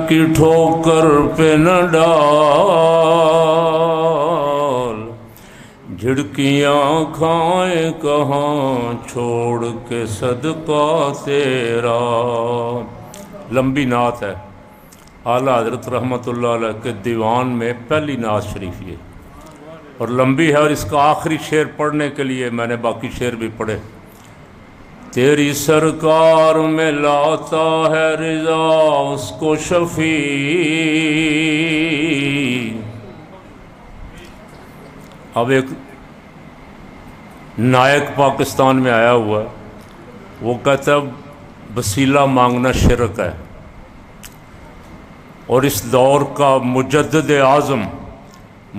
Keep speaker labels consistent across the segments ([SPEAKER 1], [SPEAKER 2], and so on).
[SPEAKER 1] کی ٹھوکر پہ نہ ڈال، جھڑکیاں کھائیں کہاں چھوڑ کے صدقہ تیرا۔ لمبی نعت ہے، اعلیٰ حضرت رحمۃ اللہ علیہ کے دیوان میں پہلی نعت شریف یہ، اور لمبی ہے، اور اس کا آخری شعر پڑھنے کے لیے میں نے باقی شعر بھی پڑھے۔ تیری سرکار میں لاتا ہے رضا اس کو شفیع۔ اب ایک نائک پاکستان میں آیا ہوا ہے، وہ کہتا ہے وسیلہ مانگنا شرک ہے، اور اس دور کا مجدد اعظم،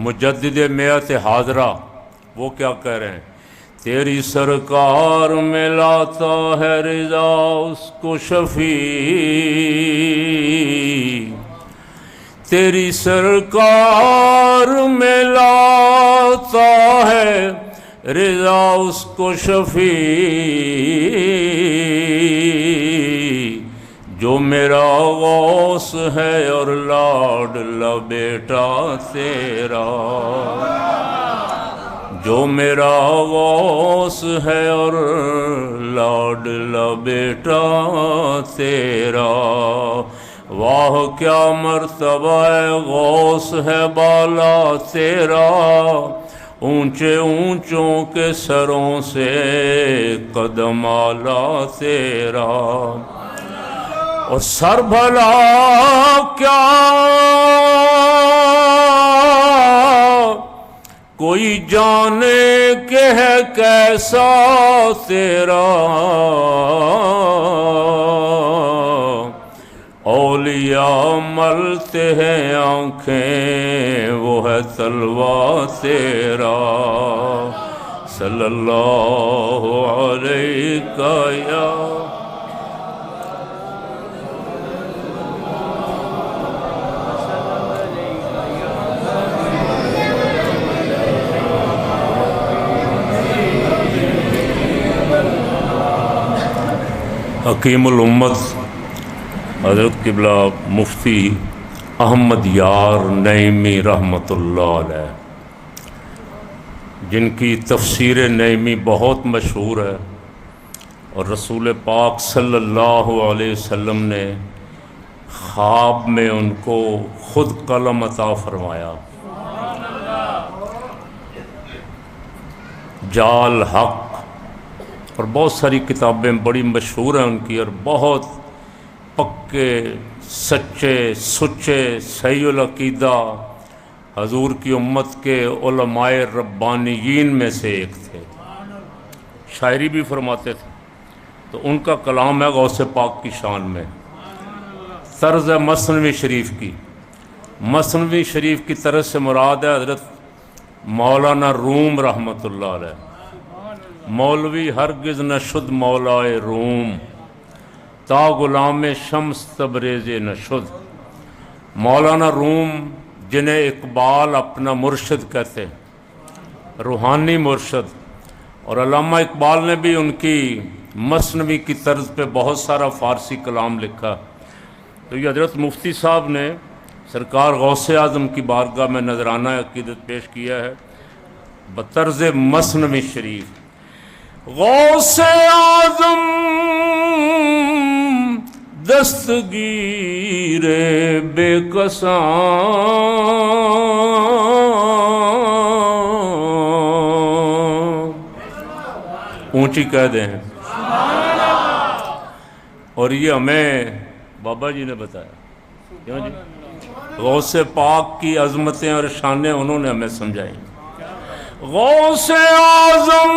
[SPEAKER 1] مجدد میعت حاضرہ، وہ کیا کہہ رہے ہیں؟ تیری سرکار میں لاتا ہے رضا اس کو شفیع، تیری سرکار میں لاتا ہے رضا اس کو شفیع، جو میرا غوث ہے اور لاڈلا بیٹا تیرا، جو میرا غوث ہے اور لاڈلا بیٹا تیرا۔ واہ کیا مرتبہ غوث ہے بالا تیرا، اونچے اونچوں کے سروں سے قدم اعلیٰ تیرا۔ اور سر بھلا کیا کوئی جانے کہ ہے کیسا تیرا، اولیاء ملتے ہیں آنکھیں وہ ہے تلوہ تیرا۔ صلی اللہ علیہ یا حکیم الامت حضرت قبلہ مفتی احمد یار نعیمی رحمۃ اللہ علیہ، جن کی تفسیر نعیمی بہت مشہور ہے، اور رسول پاک صلی اللہ علیہ وسلم نے خواب میں ان کو خود قلم عطا فرمایا۔ جال حق اور بہت ساری کتابیں بڑی مشہور ہیں ان کی، اور بہت پکے سچے سچے صحیح العقیدہ حضور کی امت کے علماء ربانیین میں سے ایک تھے، شاعری بھی فرماتے تھے۔ تو ان کا کلام ہے غوث پاک کی شان میں، طرز مثنوی شریف کی۔ مثنوی شریف کی طرز سے مراد ہے حضرت مولانا روم رحمۃ اللہ علیہ۔ مولوی ہرگز نہ شد مولائے روم، تا غلام شمس تبریز نہ شد۔ مولانا روم جنہیں اقبال اپنا مرشد کہتے ہیں، روحانی مرشد، اور علامہ اقبال نے بھی ان کی مثنوی کی طرز پہ بہت سارا فارسی کلام لکھا۔ تو یہ حضرت مفتی صاحب نے سرکار غوث اعظم کی بارگاہ میں نذرانہ عقیدت پیش کیا ہے بطرز مثنوی شریف۔ غوث اعظم دستگیر بے کساں، اونچی کہہ دیں، اور یہ ہمیں بابا جی نے بتایا، کیوں جی؟ غوث پاک کی عظمتیں اور شانیں انہوں نے ہمیں سمجھائی۔ غوث اعظم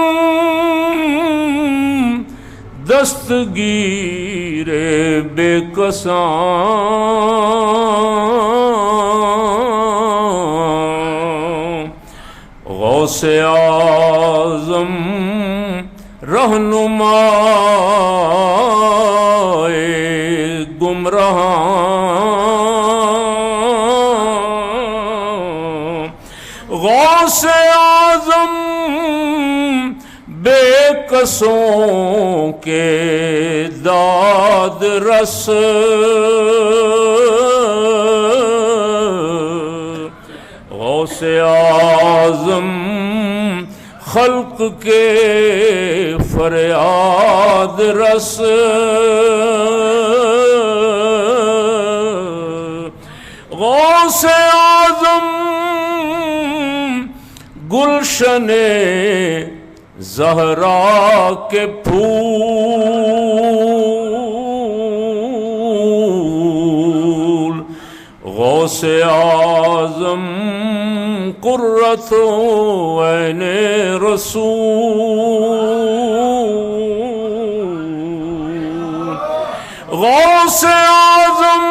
[SPEAKER 1] دستگیر بے کساں، غوث اعظم رہنمائے گمراہاں، غوث اعظم بے کسوں کے داد رس، اعظم خلق کے فریاد رس، غوث اعظم گلشن زہرا کے پھول، غوث اعظم قرۃ عین رسول، غوث اعظم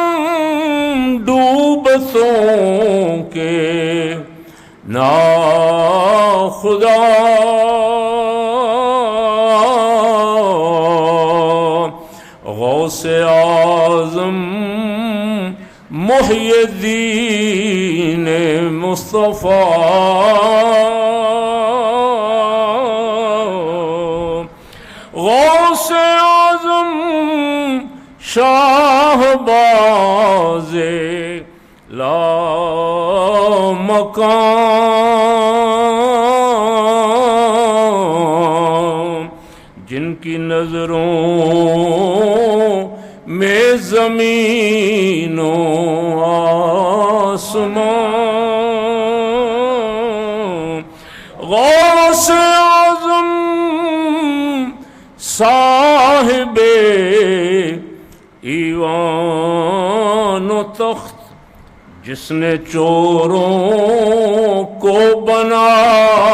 [SPEAKER 1] ڈوبتوں کے ناخدا، غوث اعظم محی الدین مصطفیٰ، غوث اعظم شاہ باز لا مقام، جن کی نظروں میں زمین و آسمان، غوث اعظم صاحب ایوان و تخت، جس نے چوروں کو بنایا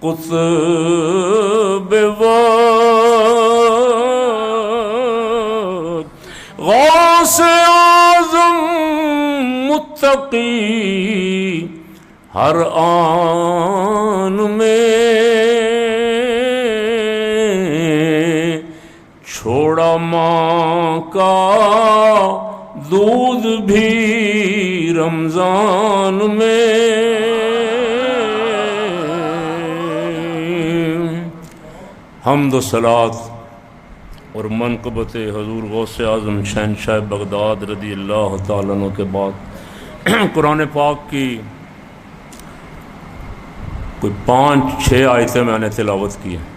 [SPEAKER 1] قطب وقت، غوث اعظم متقی ہر آن میں، چھوڑا ماں کا دودھ بھی رمضان میں، حمد و صلات اور منقبت حضور غوث اعظم شہنشاہ بغداد رضی اللہ تعالیٰ عنہ کے بعد قرآن پاک کی کوئی 5-6 آیتیں میں نے تلاوت کی ہیں۔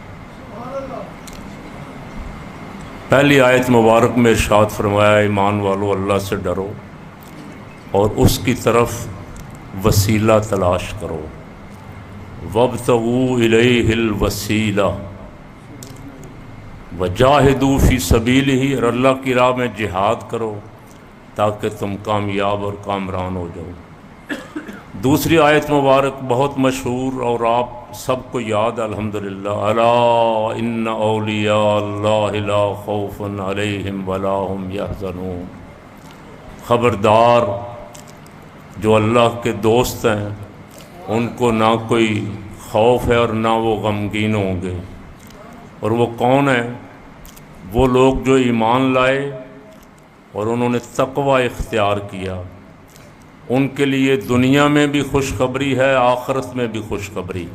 [SPEAKER 1] پہلی آیت مبارک میں ارشاد فرمایا ایمان والو اللہ سے ڈرو اور اس کی طرف وسیلہ تلاش کرو، وابتغوا الیہ الوسیلہ وجاہدوا فی سبیلہ، اور اللہ کی راہ میں جہاد کرو تاکہ تم کامیاب اور کامران ہو جاؤ۔ دوسری آیت مبارک بہت مشہور اور آپ سب کو یاد الحمدللہ، الا ان اولیاء اللہ لا خوف علیہم ولا هم یحزنون، خبردار جو اللہ کے دوست ہیں ان کو نہ کوئی خوف ہے اور نہ وہ غمگین ہوں گے۔ اور وہ کون ہیں؟ وہ لوگ جو ایمان لائے اور انہوں نے تقوی اختیار کیا، ان کے لیے دنیا میں بھی خوشخبری ہے، آخرت میں بھی خوشخبری،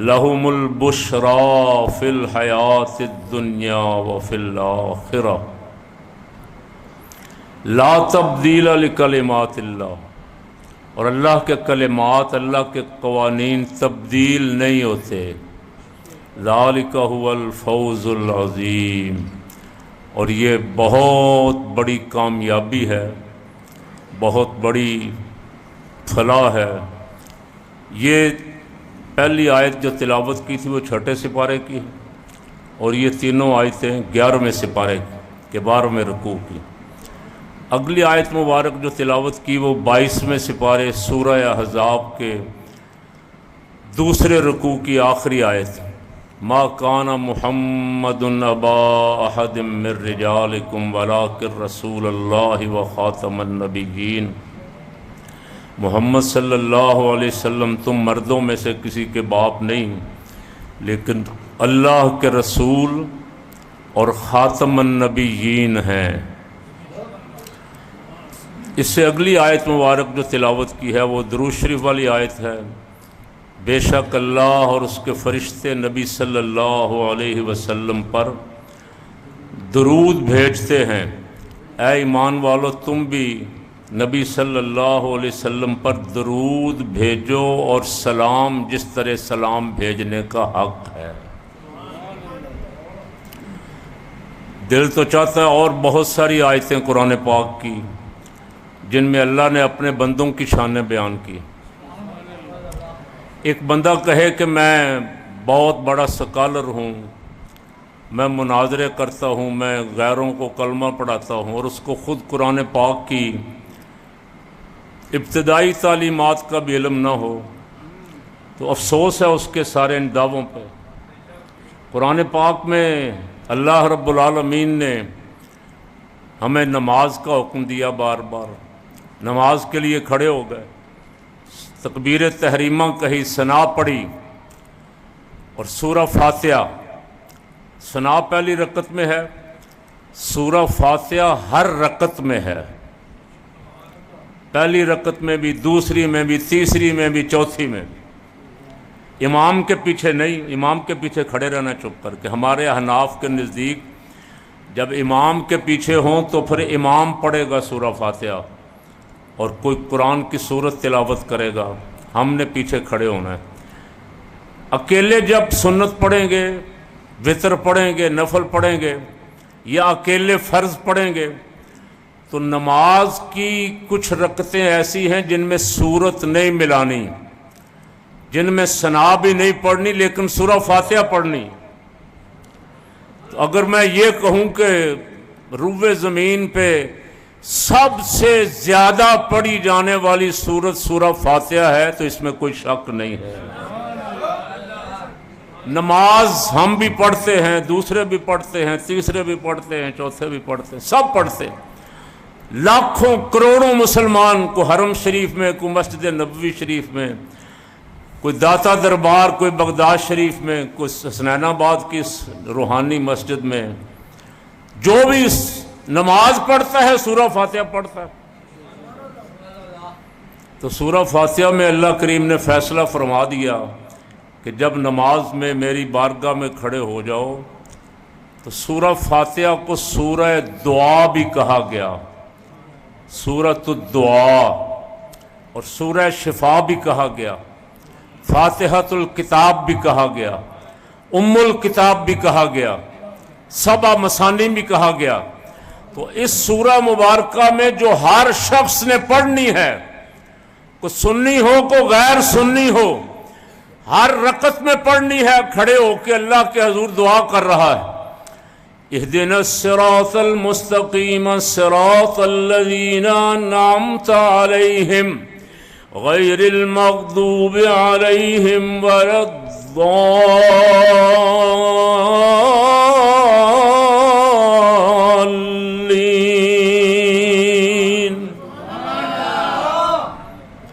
[SPEAKER 1] لہم البشریٰ فی الحیات الدنیا وفی الآخرہ لا تبدیل لکلمات اللہ، اور اللہ کے کلمات، اللہ کے قوانین تبدیل نہیں ہوتے، ذالک هو الفوز العظیم، اور یہ بہت بڑی کامیابی ہے، بہت بڑی فلاح ہے۔ یہ پہلی آیت جو تلاوت کی تھی وہ 6 سپارے کی، اور یہ تینوں آیتیں 11ویں سپارے کے 12ویں رکوع کی۔ اگلی آیت مبارک جو تلاوت کی وہ 22ویں سپارے سورہ احزاب کے دوسرے رکوع کی آخری آیت، ما کان محمد ابا احد من رجالکم ولکن رسول اللہ وخاتم النبیین، محمد صلی اللہ علیہ وسلم تم مردوں میں سے کسی کے باپ نہیں لیکن اللہ کے رسول اور خاتم النبیین ہیں۔ اس سے اگلی آیت مبارک جو تلاوت کی ہے وہ درود شریف والی آیت ہے، بے شک اللہ اور اس کے فرشتے نبی صلی اللہ علیہ وسلم پر درود بھیجتے ہیں، اے ایمان والو تم بھی نبی صلی اللہ علیہ وسلم پر درود بھیجو اور سلام جس طرح سلام بھیجنے کا حق ہے۔ دل تو چاہتا ہے اور بہت ساری آیتیں قرآن پاک کی جن میں اللہ نے اپنے بندوں کی شانیں بیان کی۔ ایک بندہ کہے کہ میں بہت بڑا سکالر ہوں، میں مناظرے کرتا ہوں، میں غیروں کو کلمہ پڑھاتا ہوں، اور اس کو خود قرآن پاک کی ابتدائی تعلیمات کا بھی علم نہ ہو، تو افسوس ہے اس کے سارے ان دعووں پہ۔ قرآن پاک میں اللہ رب العالمین نے ہمیں نماز کا حکم دیا، بار بار نماز کے لیے کھڑے ہو گئے، تکبیر تحریمہ کہی، ثنا پڑھی، اور سورہ فاتحہ ثنا پہلی رکعت میں ہے، سورہ فاتحہ ہر رکعت میں ہے، پہلی رکعت میں بھی، دوسری میں بھی، تیسری میں بھی، چوتھی میں بھی۔ امام کے پیچھے نہیں، امام کے پیچھے کھڑے رہنا چپ کر کے۔ ہمارے احناف کے نزدیک جب امام کے پیچھے ہوں تو پھر امام پڑھے گا سورہ فاتحہ اور کوئی قرآن کی سورت تلاوت کرے گا، ہم نے پیچھے کھڑے ہونا ہے۔ اکیلے جب سنت پڑھیں گے، وتر پڑھیں گے، نفل پڑھیں گے، یا اکیلے فرض پڑھیں گے، تو نماز کی کچھ رکعتیں ایسی ہیں جن میں سورت نہیں ملانی، جن میں ثنا بھی نہیں پڑھنی لیکن سورہ فاتحہ پڑھنی۔ تو اگر میں یہ کہوں کہ روئے زمین پہ سب سے زیادہ پڑھی جانے والی سورت سورہ فاتحہ ہے تو اس میں کوئی شک نہیں ہے۔ نماز ہم بھی پڑھتے ہیں، دوسرے بھی پڑھتے ہیں، تیسرے بھی پڑھتے ہیں، چوتھے بھی پڑھتے ہیں، سب پڑھتے ہیں۔ لاکھوں کروڑوں مسلمان، کو حرم شریف میں، کوئی مسجد نبوی شریف میں، کوئی داتا دربار، کوئی بغداد شریف میں، کوئی حسنین آباد کی روحانی مسجد میں، جو بھی نماز پڑھتا ہے سورہ فاتحہ پڑھتا ہے۔ تو سورہ فاتحہ میں اللہ کریم نے فیصلہ فرما دیا کہ جب نماز میں میری بارگاہ میں کھڑے ہو جاؤ تو سورہ فاتحہ کو سورہ دعا بھی کہا گیا، سورۃ الدعا، اور سورہ شفا بھی کہا گیا، فاتحۃ الکتاب بھی کہا گیا، ام الکتاب بھی کہا گیا، سبع مثانی بھی کہا گیا۔ تو اس سورہ مبارکہ میں جو ہر شخص نے پڑھنی ہے، کوئی سنی ہو کوئی غیر سنی ہو، ہر رکعت میں پڑھنی ہے، کھڑے ہو کے اللہ کے حضور دعا کر رہا ہے، اہدنا الصراط المستقیم صراط الذین انعمت علیہم غیر المغضوب علیہم ولا الضالین۔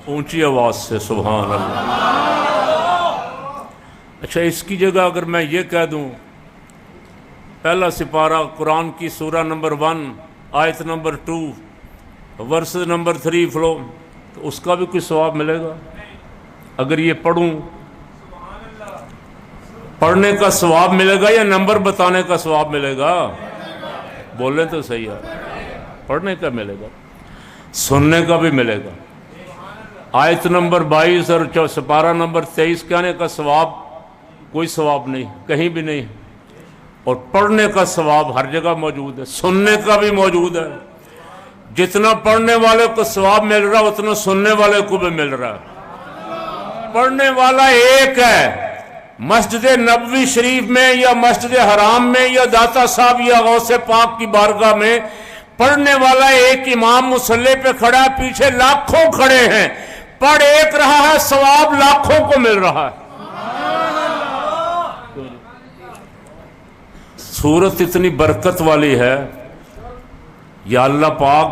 [SPEAKER 1] اونچی آواز سے سبحان اللہ۔ اچھا، اس کی جگہ اگر میں یہ کہہ دوں پہلا سپارہ قرآن کی سورہ نمبر 1 آیت نمبر 2 ورس نمبر 3 فلو، تو اس کا بھی کوئی ثواب ملے گا؟ اگر یہ پڑھوں، پڑھنے کا ثواب ملے گا یا نمبر بتانے کا ثواب ملے گا؟ بولیں تو صحیح ہے۔ پڑھنے کا ملے گا، سننے کا بھی ملے گا۔ آیت نمبر 22 اور سپارہ نمبر 23 کہنے کا ثواب کوئی ثواب نہیں، کہیں بھی نہیں، اور پڑھنے کا ثواب ہر جگہ موجود ہے، سننے کا بھی موجود ہے۔ جتنا پڑھنے والے کو ثواب مل رہا اتنا سننے والے کو بھی مل رہا ہے۔ پڑھنے والا ایک ہے، مسجد نبوی شریف میں یا مسجد حرام میں یا داتا صاحب یا غوث پاک کی بارگاہ میں پڑھنے والا ایک امام مصلی پہ کھڑا ہے، پیچھے لاکھوں کھڑے ہیں، پڑھ ایک رہا ہے، ثواب لاکھوں کو مل رہا ہے۔ سورت اتنی برکت والی ہے، یا اللہ پاک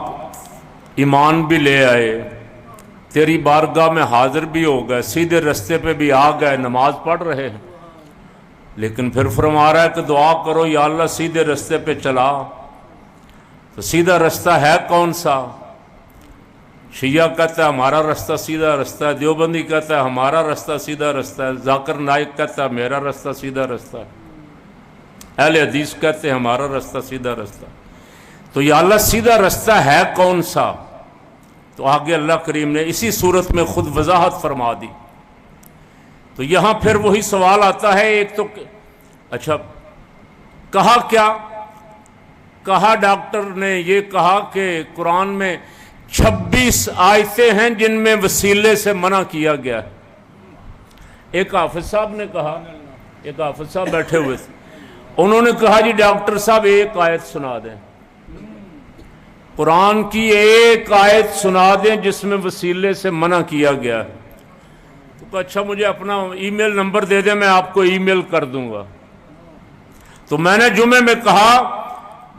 [SPEAKER 1] ایمان بھی لے آئے، تیری بارگاہ میں حاضر بھی ہو گئے، سیدھے رستے پہ بھی آ گئے، نماز پڑھ رہے ہیں، لیکن پھر فرما رہا ہے کہ دعا کرو یا اللہ سیدھے رستے پہ چلا۔ تو سیدھا رستہ ہے کون سا؟ شیعہ کہتا ہے ہمارا رستہ سیدھا رستہ ہے، دیوبندی کہتا ہے ہمارا رستہ سیدھا رستہ ہے، ذاکر نائک کہتا ہے میرا رستہ سیدھا رستہ ہے، اہل حدیث کہتے ہیں ہمارا رستہ سیدھا رستہ۔ تو یا اللہ سیدھا رستہ ہے کون سا؟ تو آگے اللہ کریم نے اسی صورت میں خود وضاحت فرما دی۔ تو یہاں پھر وہی سوال آتا ہے، ایک تو اچھا کہا کیا؟ کہا ڈاکٹر نے یہ کہا کہ قرآن میں 26 آیتیں ہیں جن میں وسیلے سے منع کیا گیا ہے۔ ایک حافظ صاحب نے کہا، ایک حافظ صاحب بیٹھے ہوئے تھے، انہوں نے کہا جی ڈاکٹر صاحب ایک آیت سنا دیں، قرآن کی ایک آیت سنا دیں جس میں وسیلے سے منع کیا گیا ہے۔ تو کہا اچھا مجھے اپنا ای میل نمبر دے دیں، میں آپ کو ای میل کر دوں گا۔ تو میں نے جمعے میں کہا،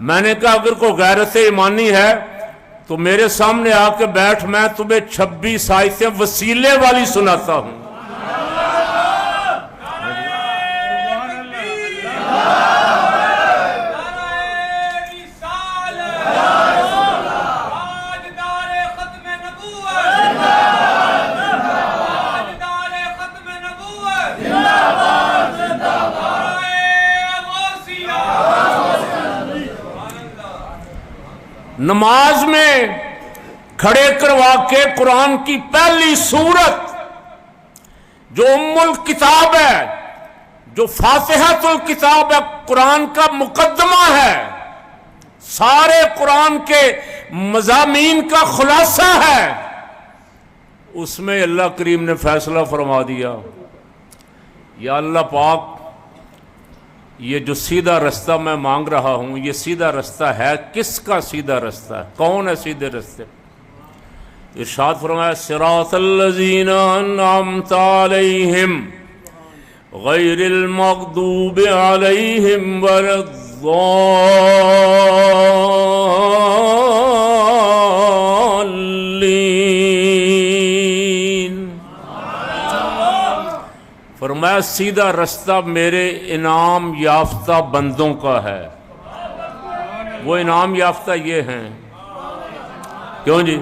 [SPEAKER 1] میں نے کہا اگر کوئی غیرت ایمانی ہے تو میرے سامنے آ کے بیٹھ، میں تمہیں 26 آیتیں وسیلے والی سناتا ہوں۔ نماز میں کھڑے کروا کے قرآن کی پہلی سورت جو ام الکتاب ہے، جو فاتحۃ الکتاب ہے، قرآن کا مقدمہ ہے، سارے قرآن کے مضامین کا خلاصہ ہے، اس میں اللہ کریم نے فیصلہ فرما دیا، یا اللہ پاک یہ جو سیدھا رستہ میں مانگ رہا ہوں یہ سیدھا رستہ ہے، کس کا سیدھا رستہ ہے؟ کون ہے سیدھے رستے؟ ارشاد فرمایا صراط الذین انعمت علیہم غیر المغضوب علیہم ولا الضالین۔ فرمایا سیدھا رستہ میرے انعام یافتہ بندوں کا ہے۔ وہ انعام یافتہ یہ ہیں، کیوں جی؟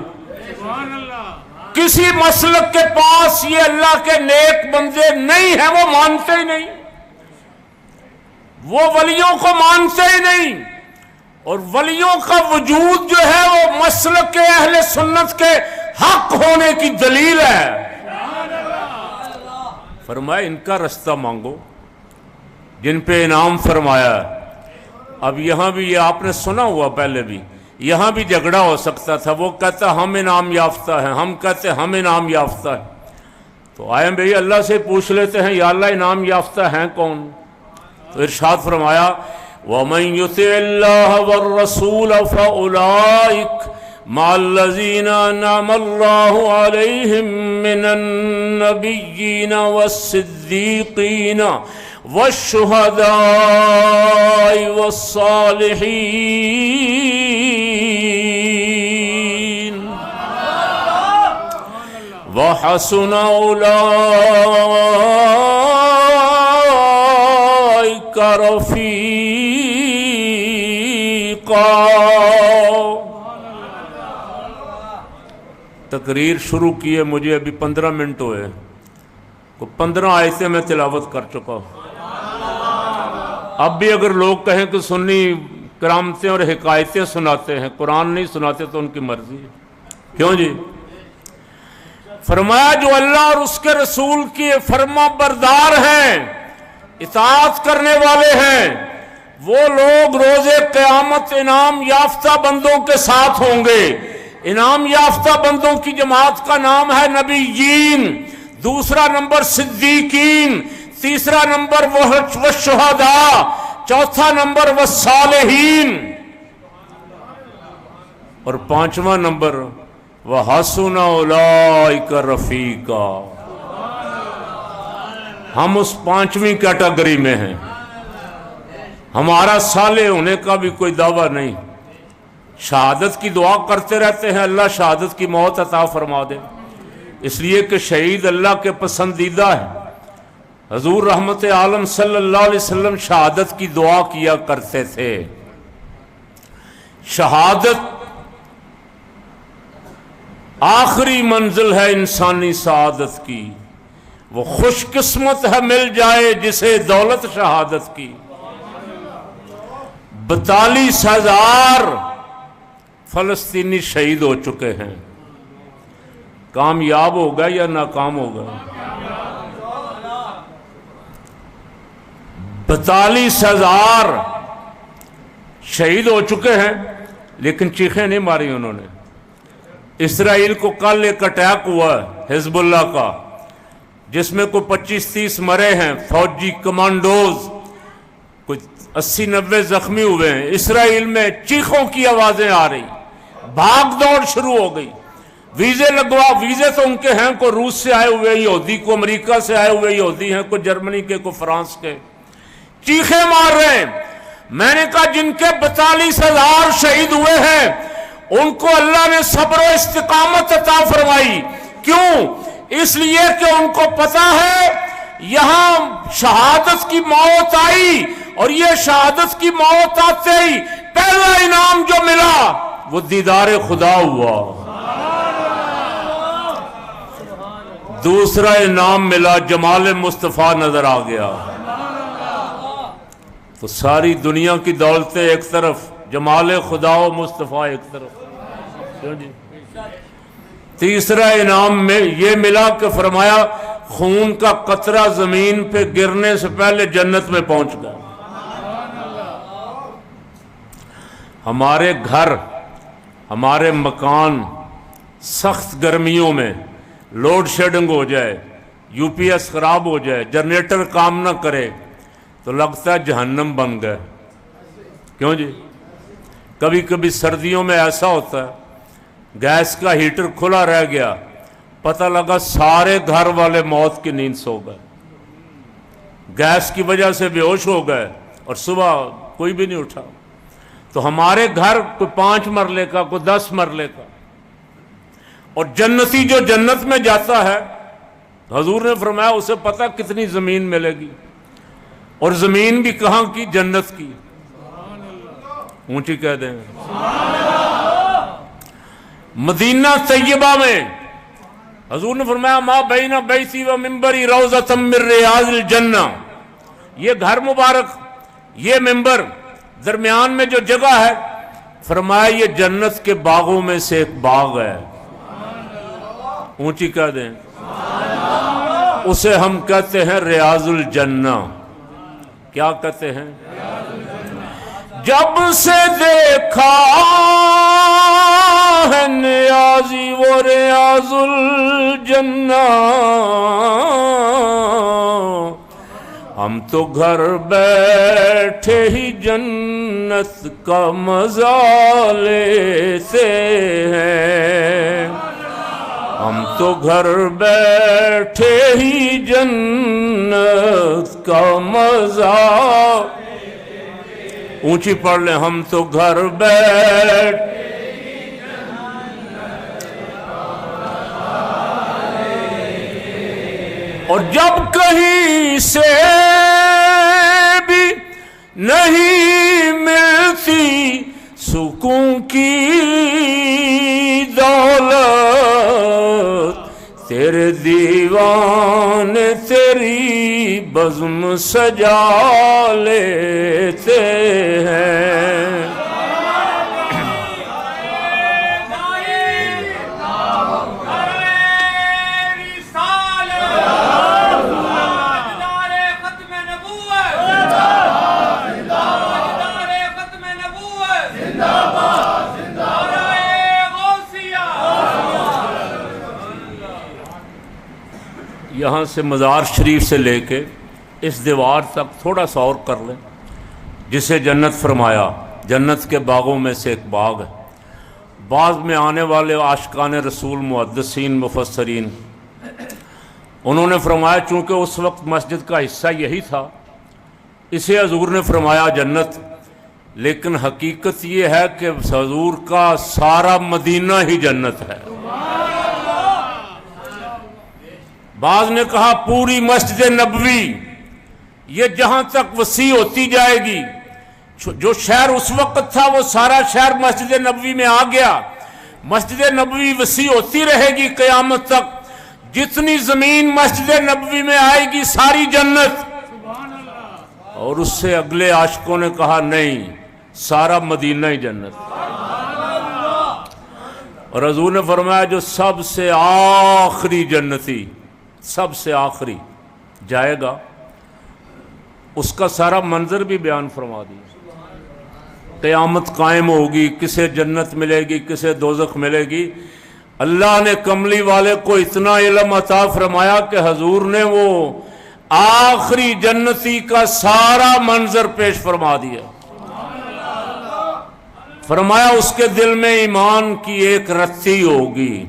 [SPEAKER 1] کسی مسلک کے پاس یہ اللہ کے نیک بندے نہیں ہیں، وہ مانتے ہی نہیں، وہ ولیوں کو مانتے ہی نہیں، اور ولیوں کا وجود جو ہے وہ مسلک کے اہل سنت کے حق ہونے کی دلیل ہے۔ فرمایا ان کا رستہ مانگو جن پہ انعام فرمایا ہے۔ اب یہاں بھی یہ آپ نے سنا ہوا، پہلے بھی یہاں بھی جھگڑا ہو سکتا تھا، وہ کہتا ہم انعام یافتہ ہیں، ہم کہتے ہم انعام یافتہ ہیں۔ تو آئیں بھئی اللہ سے پوچھ لیتے ہیں یا اللہ انعام یافتہ ہیں کون؟ تو ارشاد فرمایا وَمَن يُطِعِ اللَّهَ وَالرَّسُولَ فَأُولَئِكَ مَعَ الَّذِينَ أَنْعَمَ اللَّهُ عَلَيْهِم مِّنَ النَّبِيِّينَ وَالصِّدِّيقِينَ وَالشُّهَدَاءِ وَالصَّالِحِينَ وَحَسُنَ أُولَئِكَ رَفِيقًا۔ تقریر شروع کیے مجھے ابھی 15 منٹ ہوئے، کو 15 آیتیں میں تلاوت کر چکا ہوں۔ اب بھی اگر لوگ کہیں کہ سنی کرامتیں اور حکایتیں سناتے ہیں، قرآن نہیں سناتے، تو ان کی مرضی ہے، کیوں جی؟ فرمایا جو اللہ اور اس کے رسول کی فرما بردار ہیں، اطاعت کرنے والے ہیں، وہ لوگ روز قیامت انعام یافتہ بندوں کے ساتھ ہوں گے۔ انعام یافتہ بندوں کی جماعت کا نام ہے نبیین، دوسرا نمبر صدیقین، تیسرا نمبر والشہداء، چوتھا نمبر والصالحین، اور پانچواں نمبر وَحَسُنَ أُولَئِكَ رَفِيقًا۔ ہم اس پانچویں کیٹیگری میں ہیں، ہمارا صالح ہونے کا بھی کوئی دعویٰ نہیں، شہادت کی دعا کرتے رہتے ہیں اللہ شہادت کی موت عطا فرما دے، اس لیے کہ شہید اللہ کے پسندیدہ ہے۔ حضور رحمت عالم صلی اللہ علیہ وسلم شہادت کی دعا کیا کرتے تھے۔ شہادت آخری منزل ہے انسانی سعادت کی، وہ خوش قسمت ہے مل جائے جسے دولت شہادت کی۔ 42,000 فلسطینی شہید ہو چکے ہیں، کامیاب ہوگا یا ناکام ہوگا؟ 42,000 شہید ہو چکے ہیں لیکن چیخیں نہیں ماری انہوں نے۔ اسرائیل کو کل ایک اٹیک ہوا ہے حزب اللہ کا، جس میں کوئی 25-30 مرے ہیں فوجی کمانڈوز، کوئی 80-90 زخمی ہوئے ہیں۔ اسرائیل میں چیخوں کی آوازیں آ رہی، بھاگ دوڑ شروع ہو گئی۔ ویزے ویزے تو ان کے ہیں، کوئی روس سے آئے ہوئے یہودی، کوئی امریکہ سے آئے ہوئے یہودی ہیں، کوئی جرمنی کے، کوئی فرانس کے، چیخیں مار رہے ہیں۔ میں نے کہا جن کے 42,000 شہید ہوئے ہیں ان کو اللہ نے صبر و استقامت عطا فرمائی۔ کیوں؟ اس لیے کہ ان کو پتا ہے یہاں شہادت کی موت آئی، اور یہ شہادت کی موت آتے ہی پہلا انعام جو ملا وہ دیدار خدا ہوا، دوسرا انعام ملا جمال مصطفیٰ نظر آ گیا۔ تو ساری دنیا کی دولتیں ایک طرف، جمال خدا و مصطفیٰ ایک طرف، کیوں جی؟ تیسرا انعام میں یہ ملا کہ فرمایا خون کا قطرہ زمین پہ گرنے سے پہلے جنت میں پہنچ گیا۔ ہمارے گھر، ہمارے مکان سخت گرمیوں میں لوڈ شیڈنگ ہو جائے، یو پی ایس خراب ہو جائے، جنریٹر کام نہ کرے تو لگتا ہے جہنم بن گئے، کیوں جی؟ کبھی کبھی سردیوں میں ایسا ہوتا ہے گیس کا ہیٹر کھلا رہ گیا، پتہ لگا سارے گھر والے موت کی نیند سو گئے، گیس کی وجہ سے بے ہوش ہو گئے اور صبح کوئی بھی نہیں اٹھا۔ تو ہمارے گھر کوئی 5 مرلے کا، کوئی 10 مرلے کا، اور جنتی جو جنت میں جاتا ہے حضور نے فرمایا اسے پتہ کتنی زمین ملے گی، اور زمین بھی کہاں کی؟ جنت کی، اونچی کہہ دیں۔ مدینہ طیبہ میں حضور نے فرمایا ما بین بیتی و منبری روضۃ من ریاض الجنہ، یہ گھر مبارک، یہ منبر، درمیان میں جو جگہ ہے، فرمایا یہ جنت کے باغوں میں سے ایک باغ ہے، اونچی کہہ دیں۔ اسے ہم کہتے ہیں ریاض الجنہ۔ کیا کہتے ہیں؟ جب سے دیکھا ہے نیازی وہ ریاض الجنہ، ہم تو گھر بیٹھے ہی جنت کا مزہ لیتے ہیں، ہم تو گھر بیٹھے ہی جنت کا مزہ، اونچی پڑھ لیں، ہم تو گھر بیٹھے ہی جنت کا مزہ، اور جب کہیں سے بھی نہیں ملتی سکون کی دولت، تیرے دیوان تیری بزم سجا لیتے ہیں۔ یہاں سے مزار شریف سے لے کے اس دیوار تک تھوڑا سا اور کر لیں، جسے جنت فرمایا، جنت کے باغوں میں سے ایک باغ ہے۔ بعض میں آنے والے عاشقان رسول، محدثین، مفسرین، انہوں نے فرمایا چونکہ اس وقت مسجد کا حصہ یہی تھا اسے حضور نے فرمایا جنت، لیکن حقیقت یہ ہے کہ حضور کا سارا مدینہ ہی جنت ہے۔ بعض نے کہا پوری مسجد نبوی، یہ جہاں تک وسیع ہوتی جائے گی، جو شہر اس وقت تھا وہ سارا شہر مسجد نبوی میں آ گیا، مسجد نبوی وسیع ہوتی رہے گی قیامت تک، جتنی زمین مسجد نبوی میں آئے گی ساری جنت۔ اور اس سے اگلے عاشقوں نے کہا نہیں، سارا مدینہ ہی جنت۔ اور حضور نے فرمایا جو سب سے آخری جنتی، سب سے آخری جائے گا، اس کا سارا منظر بھی بیان فرما دیا۔ قیامت قائم ہوگی، کسے جنت ملے گی، کسے دوزخ ملے گی۔ اللہ نے کملی والے کو اتنا علم عطا فرمایا کہ حضور نے وہ آخری جنتی کا سارا منظر پیش فرما دیا۔ فرمایا اس کے دل میں ایمان کی ایک رتی ہوگی،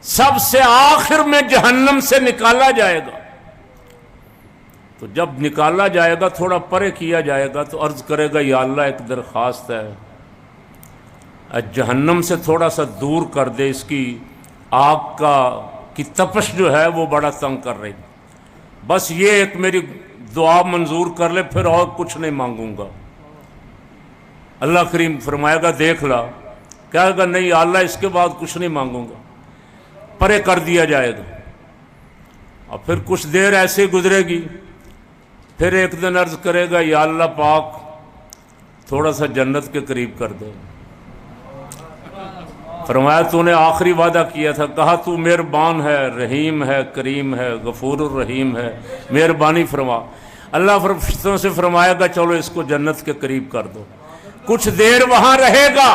[SPEAKER 1] سب سے آخر میں جہنم سے نکالا جائے گا۔ تو جب نکالا جائے گا، تھوڑا پرے کیا جائے گا، تو عرض کرے گا یا اللہ ایک درخواست ہے، جہنم سے تھوڑا سا دور کر دے، اس کی آگ کی تپش جو ہے وہ بڑا تنگ کر رہی، بس یہ ایک میری دعا منظور کر لے، پھر اور کچھ نہیں مانگوں گا۔ اللہ کریم فرمائے گا دیکھ لا، کہے گا نہیں یا اللہ اس کے بعد کچھ نہیں مانگوں گا، پرے کر دیا جائے گا۔ اور پھر کچھ دیر ایسے گزرے گی، پھر ایک دن عرض کرے گا یا اللہ پاک تھوڑا سا جنت کے قریب کر دے۔ فرمایا تو نے آخری وعدہ کیا تھا، کہا تو مہربان ہے، رحیم ہے، کریم ہے، غفور الرحیم ہے، مہربانی فرما۔ اللہ فرشتوں سے فرمائے گا چلو اس کو جنت کے قریب کر دو۔ کچھ دیر وہاں رہے گا،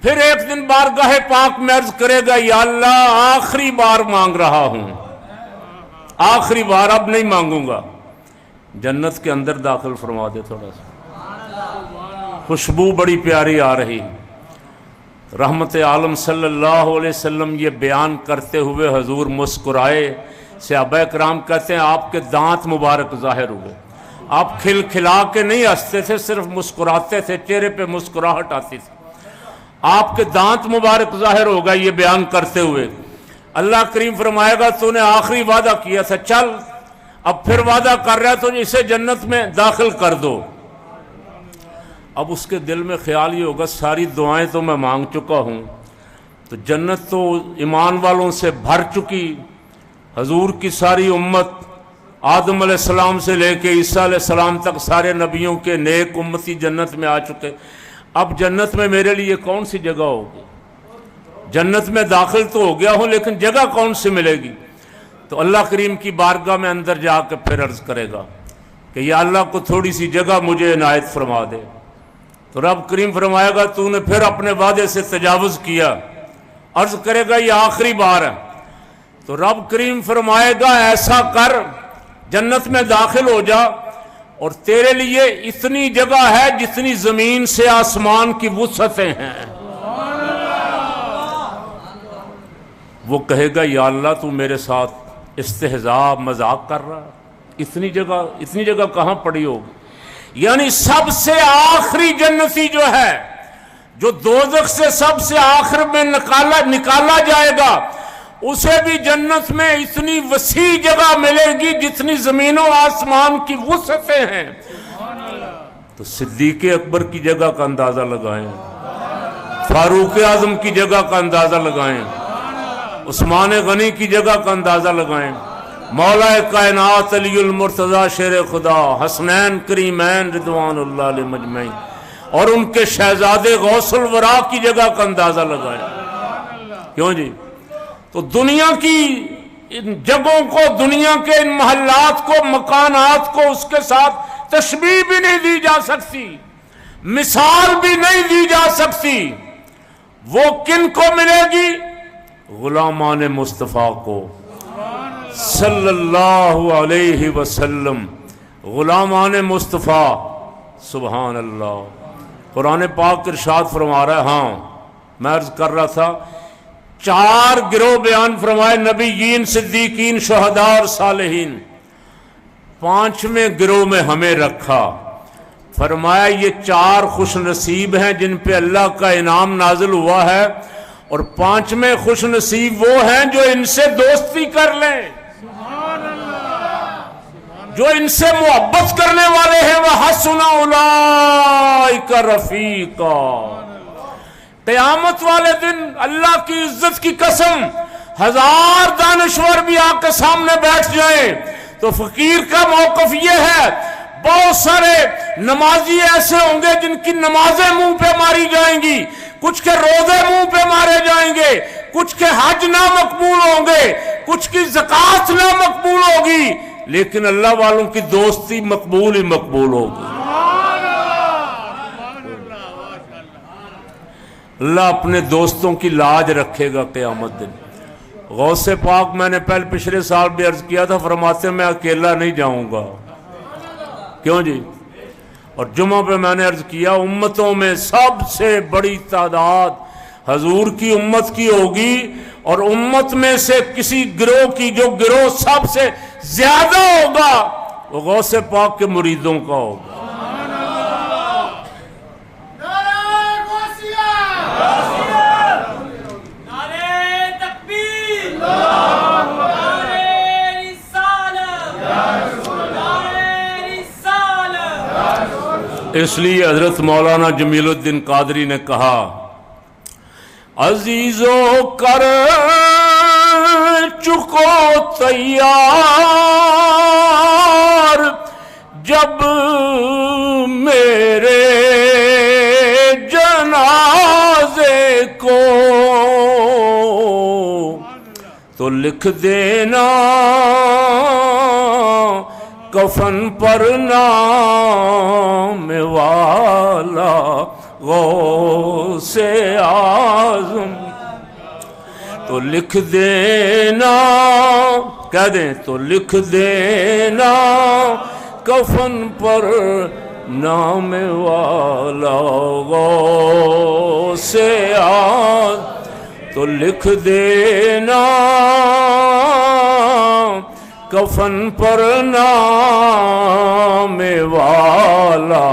[SPEAKER 1] پھر ایک دن بارگاہ پاک میں عرض کرے گا یا اللہ آخری بار مانگ رہا ہوں، آخری بار، اب نہیں مانگوں گا۔ جنت کے اندر داخل فرما دے۔ تھوڑا سا خوشبو بڑی پیاری آ رہی، رحمت عالم صلی اللہ علیہ وسلم یہ بیان کرتے ہوئے حضور مسکرائے۔ صحابہ کرام کہتے ہیں آپ کے دانت مبارک ظاہر ہوئے، آپ کھل کھلا کے نہیں ہنستے تھے، صرف مسکراتے تھے، چہرے پہ مسکراہٹ آتی تھی، آپ کے دانت مبارک ظاہر ہوگا یہ بیان کرتے ہوئے۔ اللہ کریم فرمائے گا تو نے آخری وعدہ کیا تھا، چل اب پھر وعدہ کر رہا ہے تو اسے جنت میں داخل کر دو۔ اب اس کے دل میں خیال یہ ہوگا ساری دعائیں تو میں مانگ چکا ہوں، تو جنت تو ایمان والوں سے بھر چکی، حضور کی ساری امت آدم علیہ السلام سے لے کے عیسیٰ علیہ السلام تک سارے نبیوں کے نیک امتی جنت میں آ چکے، اب جنت میں میرے لیے کون سی جگہ ہوگی؟ جنت میں داخل تو ہو گیا ہوں لیکن جگہ کون سی ملے گی؟ تو اللہ کریم کی بارگاہ میں اندر جا کے پھر عرض کرے گا کہ یا اللہ کو تھوڑی سی جگہ مجھے عنایت فرما دے۔ تو رب کریم فرمائے گا تو نے پھر اپنے وعدے سے تجاوز کیا، عرض کرے گا یہ آخری بار ہے۔ تو رب کریم فرمائے گا ایسا کر جنت میں داخل ہو جا، اور تیرے لیے اتنی جگہ ہے جتنی زمین سے آسمان کی وسعتیں ہیں۔ وہ کہے گا یا اللہ تو میرے ساتھ استہزاء مذاق کر رہا ہے، اتنی جگہ کہاں پڑی ہوگی؟ یعنی سب سے آخری جنتی جو ہے، جو دوزخ سے سب سے آخر میں نکالا جائے گا، اسے بھی جنت میں اتنی وسیع جگہ ملے گی جتنی زمین و آسمان کی وسعتیں ہیں۔ تو صدیق اکبر کی جگہ کا اندازہ لگائیں، فاروق اعظم کی جگہ کا اندازہ لگائیں، عثمان غنی کی جگہ کا اندازہ لگائیں، مولا کائنات علی المرتضی شیر خدا، حسنین کریمین رضوان اللہ علیہ مجمعین، اور ان کے شہزادے غوث الورا کی جگہ کا اندازہ لگائیں۔ کیوں جی؟ تو دنیا کی ان جگہوں کو، دنیا کے ان محلات کو، مکانات کو اس کے ساتھ تشبیہ بھی نہیں دی جا سکتی، مثال بھی نہیں دی جا سکتی۔ وہ کن کو ملے گی؟ غلامان مصطفیٰ کو صلی اللہ علیہ وسلم، غلامان مصطفیٰ۔ سبحان اللہ۔ قرآن پاک ارشاد فرما رہا ہے، ہاں میں عرض کر رہا تھا 4 گروہ بیان فرمائے، نبیین، صدیقین، شہداء اور صالحین۔ 5ویں گروہ میں ہمیں رکھا، فرمایا یہ 4 خوش نصیب ہیں جن پہ اللہ کا انعام نازل ہوا ہے، اور 5ویں خوش نصیب وہ ہیں جو ان سے دوستی کر لیں، جو ان سے محبت کرنے والے ہیں۔ وَحَسُنَ أُولَئِكَ رَفِيقًا۔ قیامت والے دن اللہ کی عزت کی قسم 1000 دانشور بھی آ کے سامنے بیٹھ جائیں تو فقیر کا موقف یہ ہے، بہت سارے نمازی ایسے ہوں گے جن کی نمازیں منہ پہ ماری جائیں گی، کچھ کے روزے منہ پہ مارے جائیں گے، کچھ کے حج نہ مقبول ہوں گے، کچھ کی زکوٰۃ نہ مقبول ہوگی، لیکن اللہ والوں کی دوستی مقبول ہی مقبول ہوگی۔ اللہ اپنے دوستوں کی لاج رکھے گا قیامت دن۔ غوث پاک میں نے پچھلے سال بھی عرض کیا تھا، فرماتے ہیں میں اکیلا نہیں جاؤں گا۔ کیوں جی؟ اور جمعہ پہ میں نے عرض کیا امتوں میں سب سے بڑی تعداد حضور کی امت کی ہوگی، اور امت میں سے کسی گروہ کی جو گروہ سب سے زیادہ ہوگا وہ غوث پاک کے مریدوں کا ہوگا۔ اس لیے حضرت مولانا جمیل الدین قادری نے کہا، عزیزو کر چکو تیار جب میرے جنازے کو تو لکھ دینا کفن پر نام والا غوث اعظم، تو لکھ دینا، کہہ دیں تو لکھ دینا کفن پر نام والا غوث اعظم، تو لکھ دینا کفن پر نام والا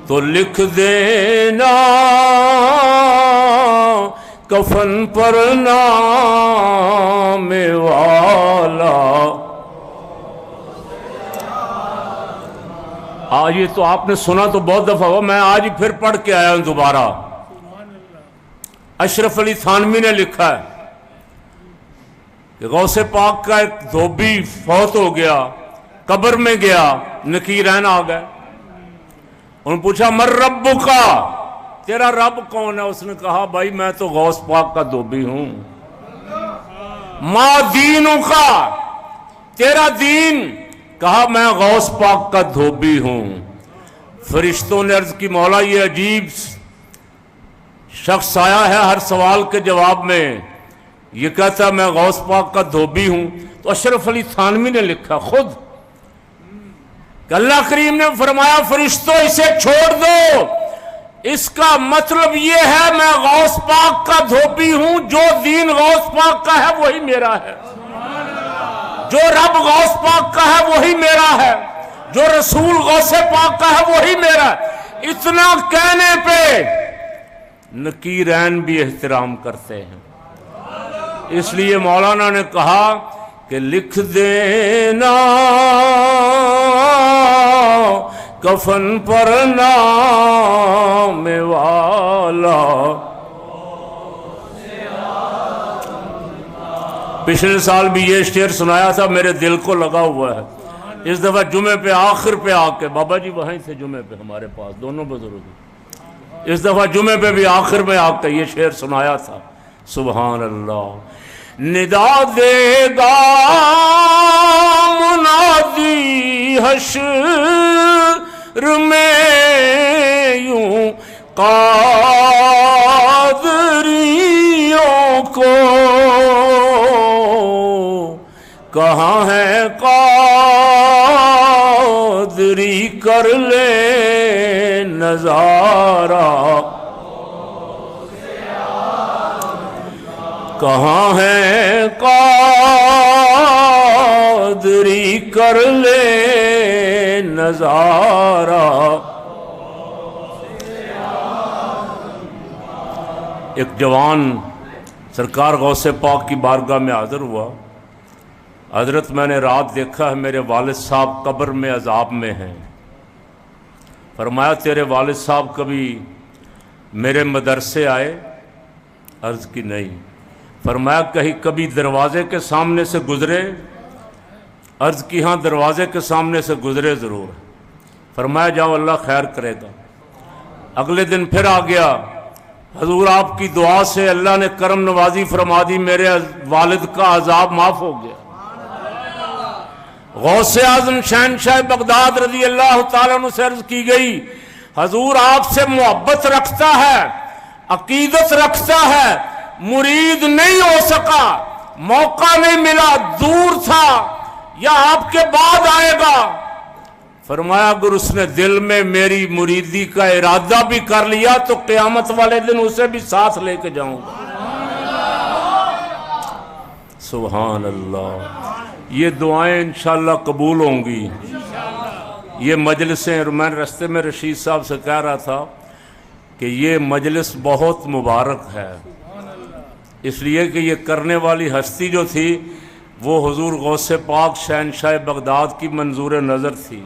[SPEAKER 1] تو لکھ دینا کفن پر نام والا۔ آج یہ تو آپ نے سنا تو بہت دفعہ ہوا، میں آج ہی پھر پڑھ کے آیا ہوں دوبارہ۔ اشرف علی تھانوی نے لکھا ہے کہ غوث پاک کا ایک دھوبی فوت ہو گیا، قبر میں گیا، نکیرین آ گئے، انہوں نے پوچھا مر ربک کا، تیرا رب کون ہے؟ اس نے کہا بھائی میں تو غوث پاک کا دھوبی ہوں۔ ما دینک کا، تیرا دین؟ کہا میں غوث پاک کا دھوبی ہوں۔ فرشتوں نے عرض کی مولا یہ عجیب شخص آیا ہے ہر سوال کے جواب میں، یہ کہتا ہے میں غوث پاک کا دھوبی ہوں۔ تو اشرف علی تھانوی نے لکھا خود کہ اللہ کریم نے فرمایا فرشتوں اسے چھوڑ دو، اس کا مطلب یہ ہے میں غوث پاک کا دھوبی ہوں، جو دین غوث پاک کا ہے وہی میرا ہے، جو رب غوث پاک کا ہے وہی میرا ہے، جو رسول غوث پاک کا ہے وہی میرا ہے۔ اتنا کہنے پہ نکیرین بھی احترام کرتے ہیں۔ اس لیے مولانا نے کہا کہ لکھ دینا کفن پر نام والا۔ پچھلے سال بھی یہ شعر سنایا تھا، میرے دل کو لگا ہوا ہے۔ اس دفعہ جمعے پہ آخر پہ آ کے، بابا جی وہیں تھے جمعے پہ ہمارے پاس، دونوں بزرگ، اس دفعہ جمعے پہ بھی آخر میں آ کے یہ شعر سنایا تھا۔ سبحان اللہ۔ ندا دے گا منادی حشر میں یوں قادریوں کو، کہاں ہے قادری کر لے نظارہ، کہاں ہے قادری کر لے نظارہ۔ ایک جوان سرکار غوث پاک کی بارگاہ میں حاضر ہوا، حضرت میں نے رات دیکھا ہے میرے والد صاحب قبر میں عذاب میں ہیں۔ فرمایا تیرے والد صاحب کبھی میرے مدرسے آئے؟ عرض کی نہیں۔ فرمایا کہیں کبھی دروازے کے سامنے سے گزرے؟ عرض کی ہاں دروازے کے سامنے سے گزرے ضرور۔ فرمایا جاؤ اللہ خیر کرے گا۔ اگلے دن پھر آ گیا، حضور آپ کی دعا سے اللہ نے کرم نوازی فرما دی، میرے والد کا عذاب معاف ہو گیا۔ غوث اعظم شہنشاہ بغداد رضی اللہ تعالیٰ عنہ سے عرض کی گئی، حضور آپ سے محبت رکھتا ہے، عقیدت رکھتا ہے، مرید نہیں ہو سکا، موقع نہیں ملا، دور تھا، یا آپ کے بعد آئے گا؟ فرمایا اگر اس نے دل میں میری مریدی کا ارادہ بھی کر لیا تو قیامت والے دن اسے بھی ساتھ لے کے جاؤں گا۔ سبحان اللہ، یہ دعائیں انشاءاللہ قبول ہوں گی۔ یہ مجلسیں، اور میں رستے میں رشید صاحب سے کہہ رہا تھا کہ یہ مجلس بہت مبارک ہے، اس لیے کہ یہ کرنے والی ہستی جو تھی وہ حضور غوث پاک شہنشاہ بغداد کی منظور نظر تھی۔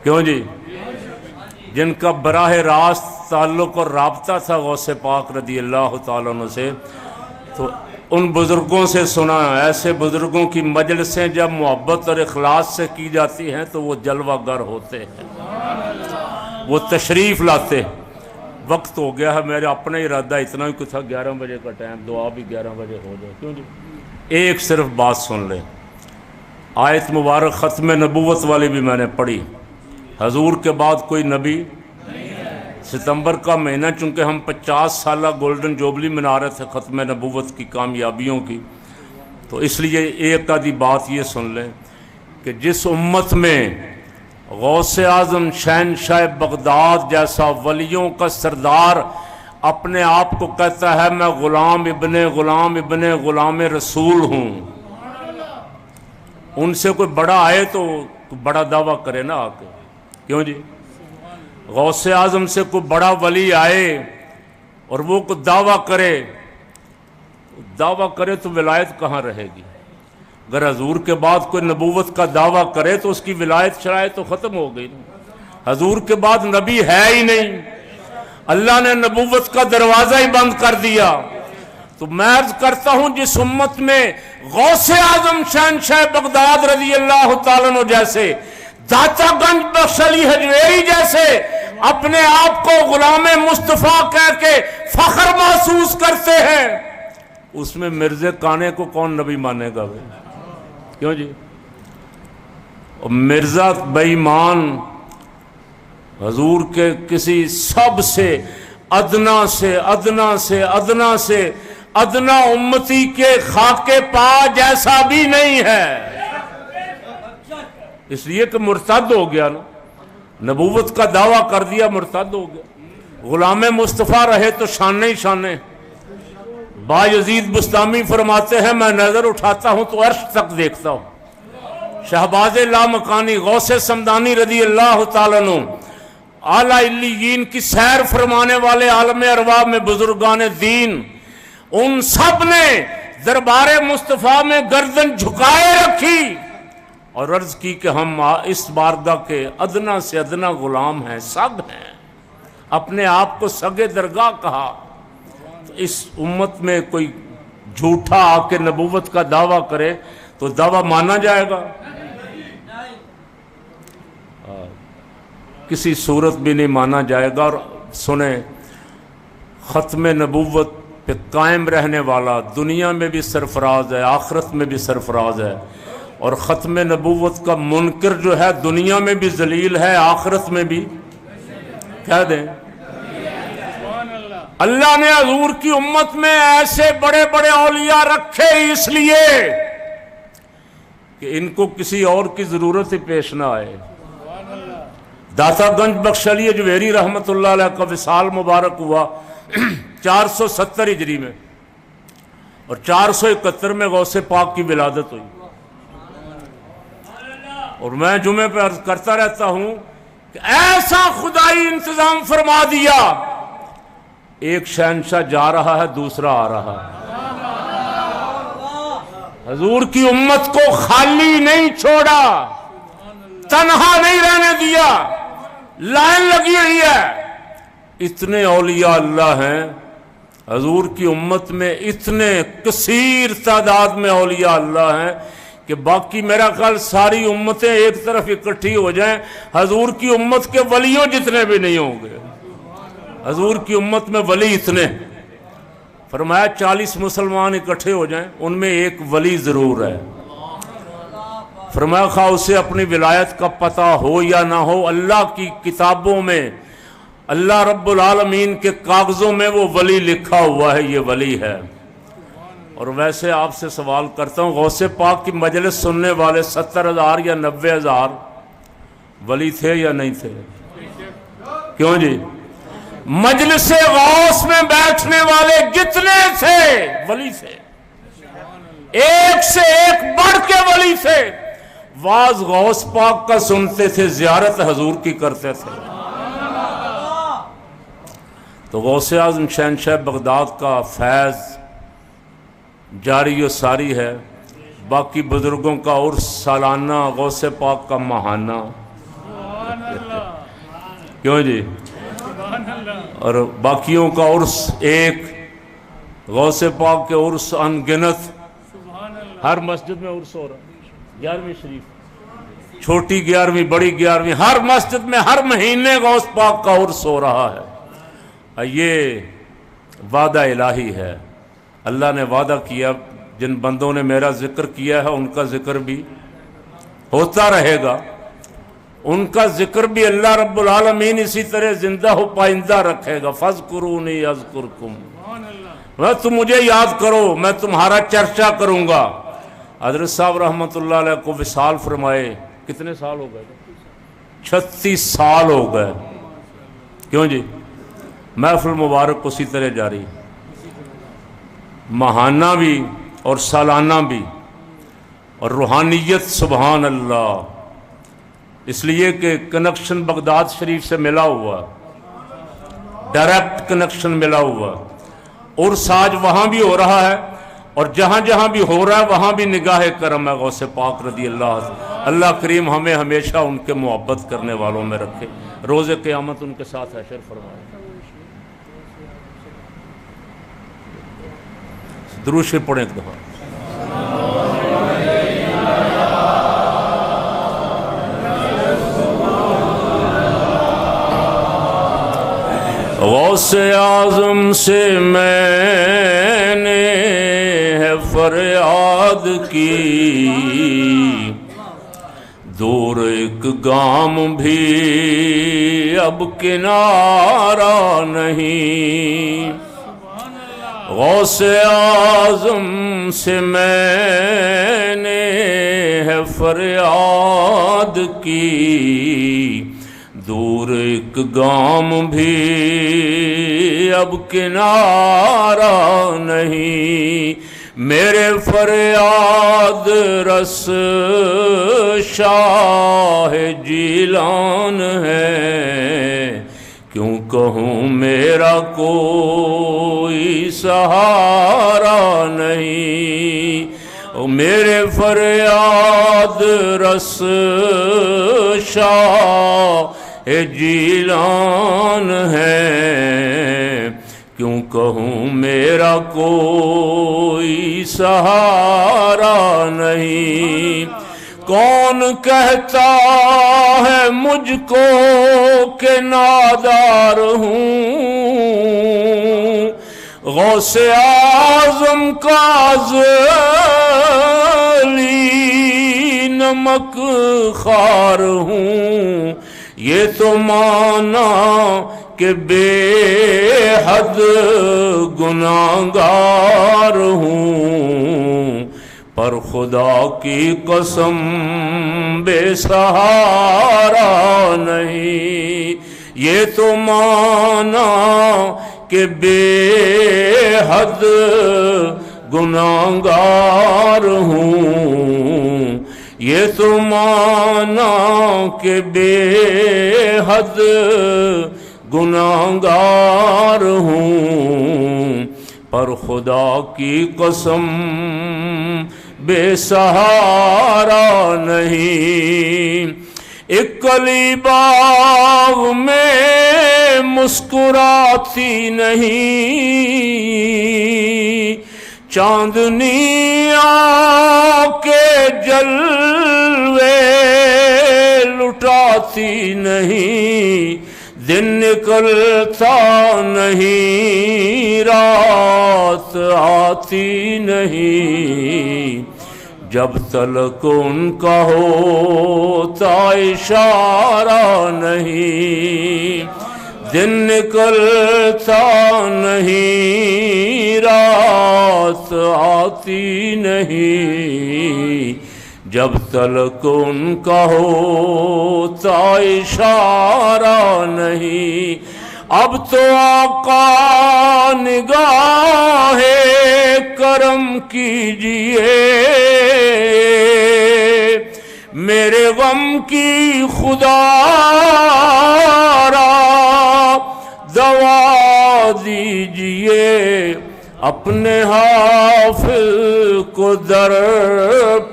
[SPEAKER 1] کیوں جی؟ جن کا براہ راست تعلق اور رابطہ تھا غوث پاک رضی اللہ تعالیٰ عنہ سے، تو ان بزرگوں سے سنا، ایسے بزرگوں کی مجلسیں جب محبت اور اخلاص سے کی جاتی ہیں تو وہ جلوہ گر ہوتے ہیں، وہ تشریف لاتے ہیں۔ وقت ہو گیا ہے، میرا اپنا ارادہ اتنا ہی تھا، 11 بجے کا ٹائم، دعا بھی 11 بجے ہو جائے۔ کیوں جی؟ ایک صرف بات سن لیں، آیت مبارک ختم نبوت والی بھی میں نے پڑھی، حضور کے بعد کوئی نبی، ستمبر کا مہینہ چونکہ ہم 50 سالہ گولڈن جوبلی منا رہے تھے ختم نبوت کی کامیابیوں کی، تو اس لیے ایک آدھی بات یہ سن لیں کہ جس امت میں غوث اعظم شہنشاہ بغداد جیسا ولیوں کا سردار اپنے آپ کو کہتا ہے میں غلام ابن غلام رسول ہوں، ان سے کوئی بڑا آئے تو بڑا دعویٰ کرے نا آ کے۔ کیوں جی؟ غوث اعظم سے کوئی بڑا ولی آئے اور وہ کوئی دعویٰ کرے تو ولایت کہاں رہے گی؟ اگر حضور کے بعد کوئی نبوت کا دعویٰ کرے تو اس کی ولایت شرائط تو ختم ہو گئی۔ حضور کے بعد نبی ہے ہی نہیں، اللہ نے نبوت کا دروازہ ہی بند کر دیا۔ تو میں عرض کرتا ہوں جس امت میں غوث اعظم شہنشاہ بغداد رضی اللہ تعالیٰ عنہ جیسے، داتا گنج بخش علی حجویری جیسے اپنے آپ کو غلام مصطفیٰ کہہ کے فخر محسوس کرتے ہیں، اس میں مرزا کانے کو کون نبی مانے گا؟ کیوں جی؟ مرزا بے ایمان حضور کے کسی سب سے ادنا امتی کے خاکے پا جیسا بھی نہیں ہے، اس لیے کہ مرتد ہو گیا نا، نبوت کا دعویٰ کر دیا، مرتد ہو گیا۔ غلام مصطفیٰ رہے تو شانے ہی شانے۔ بایزید بستامی فرماتے ہیں میں نظر اٹھاتا ہوں تو عرش تک دیکھتا ہوں۔ شہباز لامکانی غوث سمدانی رضی اللہ تعالیٰ عنہ اعلیٰ علیین کی سیر فرمانے والے عالم ارواح میں بزرگان دین، ان سب نے دربار مصطفیٰ میں گردن جھکائے رکھی اور عرض کی کہ ہم اس بارگاہ کے ادنا سے ادنا غلام ہیں، سگ ہیں، اپنے آپ کو سگے درگاہ کہا۔ تو اس امت میں کوئی جھوٹا آ کے نبوت کا دعویٰ کرے تو دعویٰ مانا جائے گا؟ کسی صورت بھی نہیں مانا جائے گا۔ اور سنیں، ختم نبوت پہ قائم رہنے والا دنیا میں بھی سرفراز ہے، آخرت میں بھی سرفراز ہے، اور ختم نبوت کا منکر جو ہے دنیا میں بھی ذلیل ہے، آخرت میں بھی کہہ دیں۔ اللہ نے حضور کی امت میں ایسے بڑے بڑے اولیاء رکھے اس لیے کہ ان کو کسی اور کی ضرورت ہی پیش نہ آئے۔ داتا گنج بخش علی حجویری رحمت اللہ علیہ کا وصال مبارک ہوا 470 ہجری میں، اور 471 میں غوث پاک کی ولادت ہوئی۔ اور میں جمعے پہ عرض کرتا رہتا ہوں کہ ایسا خدائی انتظام فرما دیا، ایک شہنشاہ جا رہا ہے، دوسرا آ رہا ہے۔ حضور کی امت کو خالی نہیں چھوڑا، تنہا نہیں رہنے دیا، لائن لگی ہوئی ہے۔ اتنے اولیاء اللہ ہیں حضور کی امت میں، اتنے کثیر تعداد میں اولیاء اللہ ہیں کہ باقی میرا خیال ساری امتیں ایک طرف اکٹھی ہو جائیں، حضور کی امت کے ولیوں جتنے بھی نہیں ہوں گے۔ حضور کی امت میں ولی اتنے، فرمایا 40 مسلمان اکٹھے ہو جائیں ان میں ایک ولی ضرور ہے۔ فرمایا خواہ اسے اپنی ولایت کا پتہ ہو یا نہ ہو، اللہ کی کتابوں میں، اللہ رب العالمین کے کاغذوں میں وہ ولی لکھا ہوا ہے، یہ ولی ہے۔ اور ویسے آپ سے سوال کرتا ہوں، غوث پاک کی مجلس سننے والے 70,000 یا 90,000 ولی تھے یا نہیں تھے؟ کیوں جی؟ مجلس غوث میں بیٹھنے والے جتنے تھے ولی تھے، ایک سے ایک بڑھ کے ولی تھے۔ واز غوث پاک کا سنتے تھے، زیارت حضور کی کرتے تھے۔ تو غوث اعظم شہنشاہ بغداد کا فیض جاری و ساری ہے، باقی بزرگوں کا عرس سالانہ، غوث پاک کا ماہانہ، کیوں جی؟ اور باقیوں کا عرس ایک، غوث پاک کے عرس ان گنت، ہر مسجد میں عرس ہو رہا ہے۔ 11ویں شریف، چھوٹی 11ویں، بڑی 11ویں، ہر مسجد میں ہر مہینے غوث پاک کا عرس ہو رہا ہے۔ یہ وعدہ الہی ہے، اللہ نے وعدہ کیا، جن بندوں نے میرا ذکر کیا ہے ان کا ذکر بھی ہوتا رہے گا، ان کا ذکر بھی اللہ رب العالمین اسی طرح زندہ و پائندہ رکھے گا۔ فَاذْكُرُونِي أَذْكُرْكُمْ، تم مجھے یاد کرو میں تمہارا چرچا کروں گا۔ حضرت صاحب رحمۃ اللہ علیہ کو وصال فرمائے کتنے سال ہو گئے؟ 36 سال ہو گئے، کیوں جی؟ محفل مبارک اسی طرح جاری، ماہانہ بھی اور سالانہ بھی، اور روحانیت سبحان اللہ، اس لیے کہ کنیکشن بغداد شریف سے ملا ہوا، ڈائریکٹ کنیکشن ملا ہوا، عرس آج وہاں بھی ہو رہا ہے، اور جہاں جہاں بھی ہو رہا ہے وہاں بھی نگاہ کرم ہے غوث پاک رضی اللہ عنہ۔ اللہ کریم ہمیں ہمیشہ ان کے محبت کرنے والوں میں رکھے، روز قیامت ان کے ساتھ حشر فرمائے۔ درود شریف پڑھیں ایک دفعہ۔ غوث اعظم سے میں نے ہے فریاد کی، دور ایک گام بھی اب کنارہ نہیں۔ غوث اعظم سے میں نے ہے فریاد کی، دور ایک گام بھی اب کنارہ نہیں۔ میرے فریاد رس شاہ جیلان ہے، کیوں کہوں میرا کوئی سہارا نہیں۔ میرے فریاد رس شاہ جیلان ہے، کیوں کہوں میرا کوئی سہارا نہیں۔ کون کہتا ہے مجھ کو کہ نادار ہوں، غوث اعظم کا ذلی نمک خوار ہوں۔ یہ تو مانا کہ بے حد گناہگار ہوں، پر خدا کی قسم بے سہارا نہیں۔ یہ تو مانا کہ بے حد گناہگار ہوں، یہ تو مانا کہ بے حد گناہگار ہوں، پر خدا کی قسم بے سہارا نہیں۔ ایک کلی باغ میں مسکراتی نہیں، چاندنی آ کے جلوے لٹاتی نہیں، دن نکلتا نہیں، رات آتی نہیں، جب تلک ان کا ہوتا اشارہ نہیں، دن نکلتا نہیں، رات آتی نہیں، جب تلک ان کا ہوتا اشارہ نہیں۔ اب تو آقا نگاہ کرم کیجئے، میرے غم کی خدا را دوا دیجئے، اپنے حافظ کو در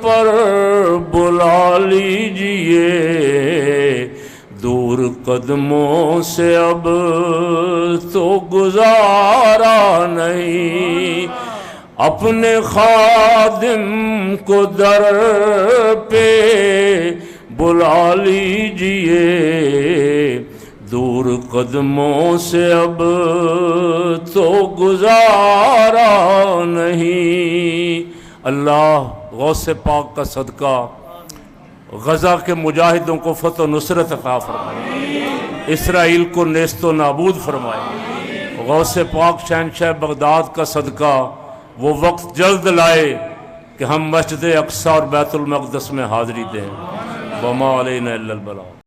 [SPEAKER 1] پر بلا لیجئے، دور قدموں سے اب تو گزارا نہیں، اپنے خادم کو در پہ بلا لیجئے، دور قدموں سے اب تو گزارا نہیں۔ اللہ غوث پاک کا صدقہ غزہ کے مجاہدوں کو فتح و نصرت عطا فرمائے، اسرائیل کو نیست و نابود فرمائے۔ غوث پاک شہنشاہ بغداد کا صدقہ وہ وقت جلد لائے کہ ہم مسجد اقصی اور بیت المقدس میں حاضری دیں۔ وما علینا الا البلاغ۔